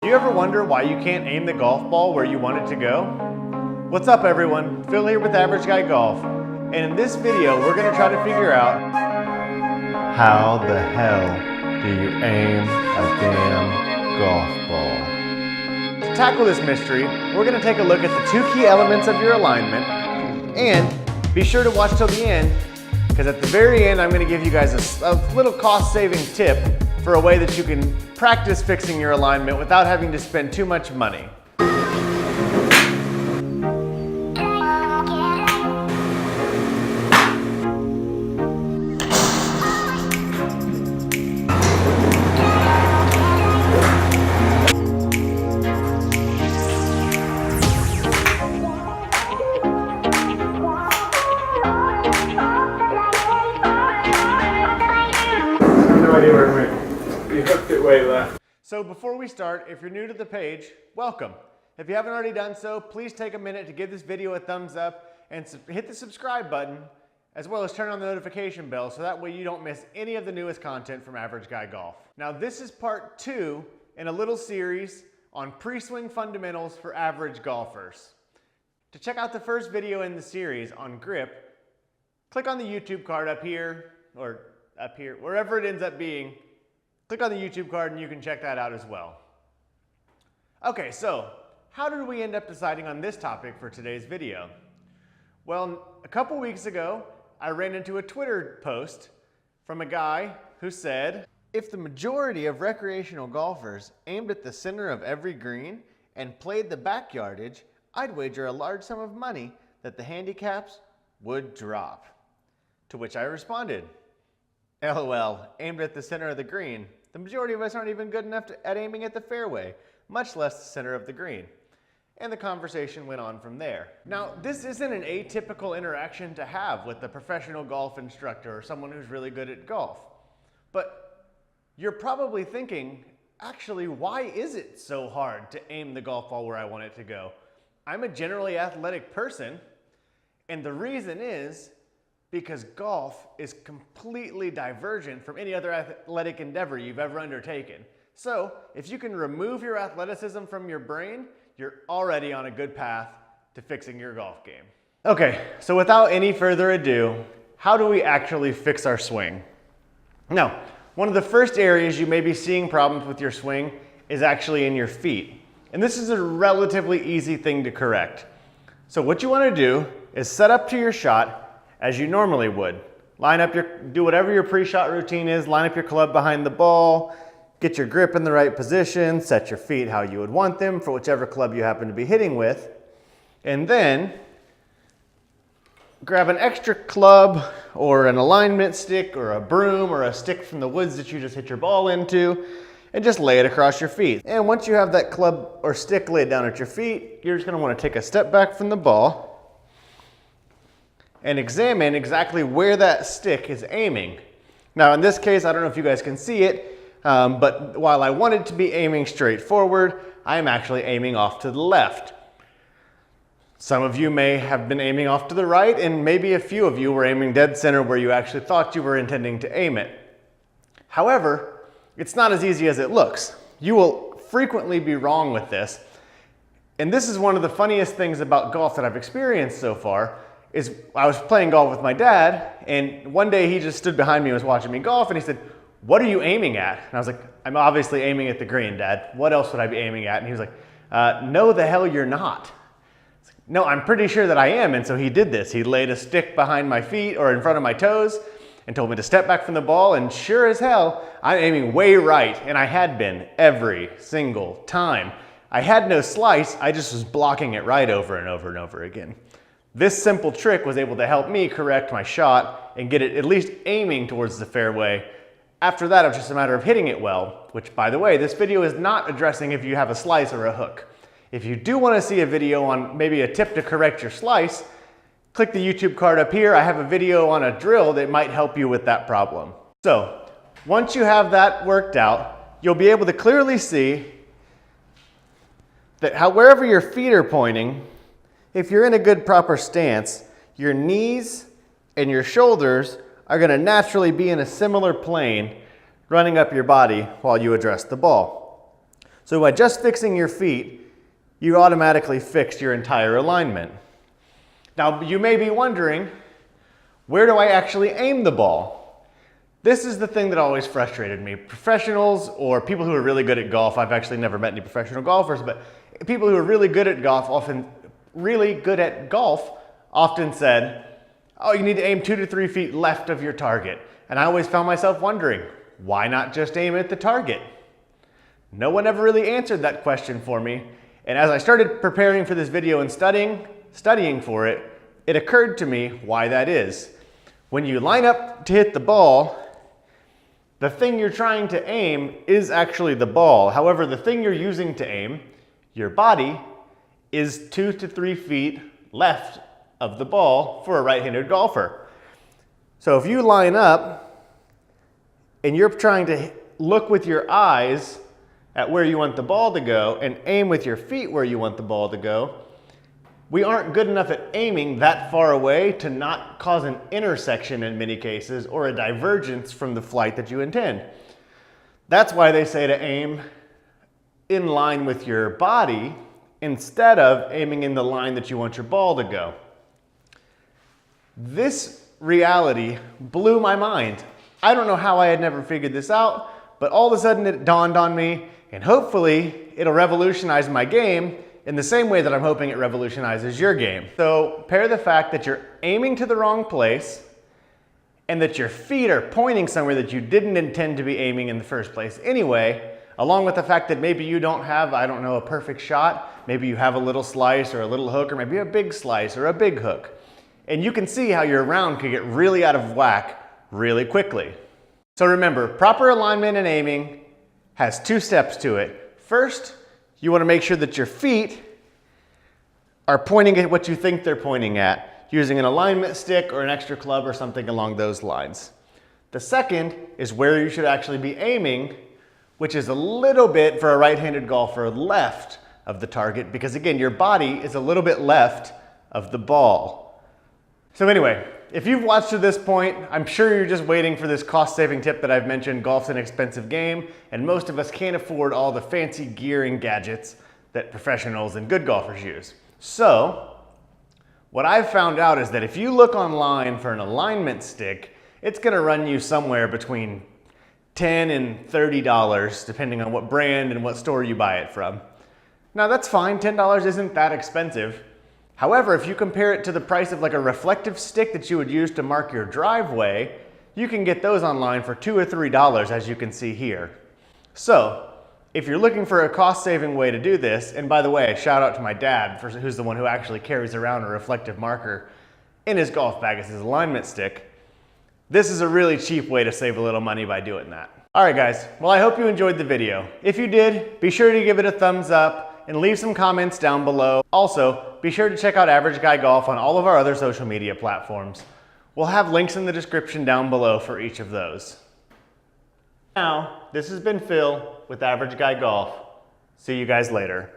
Do you ever wonder why you can't aim the golf ball where you want it to go? What's up everyone, Phil here with Average Guy Golf, and in this video we're going to try to figure out how the hell do you aim a damn golf ball? To tackle this mystery, we're going to take a look at the two key elements of your alignment, and be sure to watch till the end, because at the very end I'm going to give you guys a little cost-saving tip for a way that you can practice fixing your alignment without having to spend too much money. You hooked it way left. So before we start, if you're new to the page, welcome. If you haven't already done so, please take a minute to give this video a thumbs up and hit the subscribe button, as well as turn on the notification bell so that way you don't miss any of the newest content from Average Guy Golf. Now this is part 2 in a little series on pre-swing fundamentals for average golfers. To check out the first video in the series on grip, click on the YouTube card up here, or up here, wherever it ends up being. Click on the YouTube card and you can check that out as well. Okay, so how did we end up deciding on this topic for today's video? Well, a couple weeks ago, I ran into a Twitter post from a guy who said, if the majority of recreational golfers aimed at the center of every green and played the backyardage, I'd wager a large sum of money that the handicaps would drop. To which I responded, LOL, aimed at the center of the green. The majority of us aren't even good enough at aiming at the fairway, much less the center of the green. And the conversation went on from there. Now, this isn't an atypical interaction to have with a professional golf instructor or someone who's really good at golf. But you're probably thinking, actually, why is it so hard to aim the golf ball where I want it to go? I'm a generally athletic person, and the reason is because golf is completely divergent from any other athletic endeavor you've ever undertaken. So if you can remove your athleticism from your brain, you're already on a good path to fixing your golf game. Okay, so without any further ado, how do we actually fix our swing? Now, one of the first areas you may be seeing problems with your swing is actually in your feet. And this is a relatively easy thing to correct. So what you want to do is set up to your shot as you normally would. Do whatever your pre-shot routine is, line up your club behind the ball, get your grip in the right position, set your feet how you would want them for whichever club you happen to be hitting with, and then grab an extra club or an alignment stick or a broom or a stick from the woods that you just hit your ball into, and just lay it across your feet. And once you have that club or stick laid down at your feet, you're just gonna wanna take a step back from the ball and examine exactly where that stick is aiming. Now in this case, I don't know if you guys can see it, but while I want it to be aiming straight forward, I am actually aiming off to the left. Some of you may have been aiming off to the right, and maybe a few of you were aiming dead center where you actually thought you were intending to aim it. However, it's not as easy as it looks. You will frequently be wrong with this. And this is one of the funniest things about golf that I've experienced so far, is I was playing golf with my dad, and one day he just stood behind me and was watching me golf, and he said, what are you aiming at? And I was like, I'm obviously aiming at the green, Dad. What else would I be aiming at? And he was like, no, the hell you're not. I was like, no, I'm pretty sure that I am. And so he did this. He laid a stick behind my feet or in front of my toes and told me to step back from the ball, and sure as hell, I'm aiming way right, and I had been every single time. I had no slice, I just was blocking it right over and over and over again. This simple trick was able to help me correct my shot and get it at least aiming towards the fairway. After that, it was just a matter of hitting it well, which, by the way, this video is not addressing if you have a slice or a hook. If you do want to see a video on maybe a tip to correct your slice, click the YouTube card up here. I have a video on a drill that might help you with that problem. So once you have that worked out, you'll be able to clearly see that wherever your feet are pointing, if you're in a good proper stance, your knees and your shoulders are going to naturally be in a similar plane running up your body while you address the ball. So by just fixing your feet, you automatically fixed your entire alignment. Now you may be wondering, where do I actually aim the ball? This is the thing that always frustrated me. Professionals or people who are really good at golf, I've actually never met any professional golfers, but people who are really good at golf often said, oh, you need to aim 2 to 3 feet left of your target. And I always found myself wondering, why not just aim at the target? No one ever really answered that question for me. And as I started preparing for this video and studying for it, it occurred to me why that is. When you line up to hit the ball, the thing you're trying to aim is actually the ball. However, the thing you're using to aim, your body, is 2 to 3 feet left of the ball for a right-handed golfer. So if you line up and you're trying to look with your eyes at where you want the ball to go and aim with your feet where you want the ball to go, we aren't good enough at aiming that far away to not cause an intersection in many cases or a divergence from the flight that you intend. That's why they say to aim in line with your body instead of aiming in the line that you want your ball to go. This reality blew my mind. I don't know how I had never figured this out, but all of a sudden it dawned on me, and hopefully it'll revolutionize my game in the same way that I'm hoping it revolutionizes your game. So pair the fact that you're aiming to the wrong place and that your feet are pointing somewhere that you didn't intend to be aiming in the first place anyway, along with the fact that maybe you don't have, I don't know, a perfect shot. Maybe you have a little slice or a little hook, or maybe a big slice or a big hook. And you can see how your round could get really out of whack really quickly. So remember, proper alignment and aiming has 2 steps to it. First, you want to make sure that your feet are pointing at what you think they're pointing at, using an alignment stick or an extra club or something along those lines. The second is where you should actually be aiming, which is a little bit, for a right-handed golfer, left of the target, because again, your body is a little bit left of the ball. So anyway, if you've watched to this point, I'm sure you're just waiting for this cost-saving tip that I've mentioned. Golf's an expensive game, and most of us can't afford all the fancy gear and gadgets that professionals and good golfers use. So, what I've found out is that if you look online for an alignment stick, it's gonna run you somewhere between $10 and $30, depending on what brand and what store you buy it from. Now that's fine, $10 isn't that expensive. However, if you compare it to the price of like a reflective stick that you would use to mark your driveway, you can get those online for $2 or $3, as you can see here. So, if you're looking for a cost-saving way to do this, and by the way, shout out to my dad, who's the one who actually carries around a reflective marker in his golf bag as his alignment stick, this is a really cheap way to save a little money by doing that. Alright guys, well I hope you enjoyed the video. If you did, be sure to give it a thumbs up and leave some comments down below. Also, be sure to check out Average Guy Golf on all of our other social media platforms. We'll have links in the description down below for each of those. Now, this has been Phil with Average Guy Golf. See you guys later.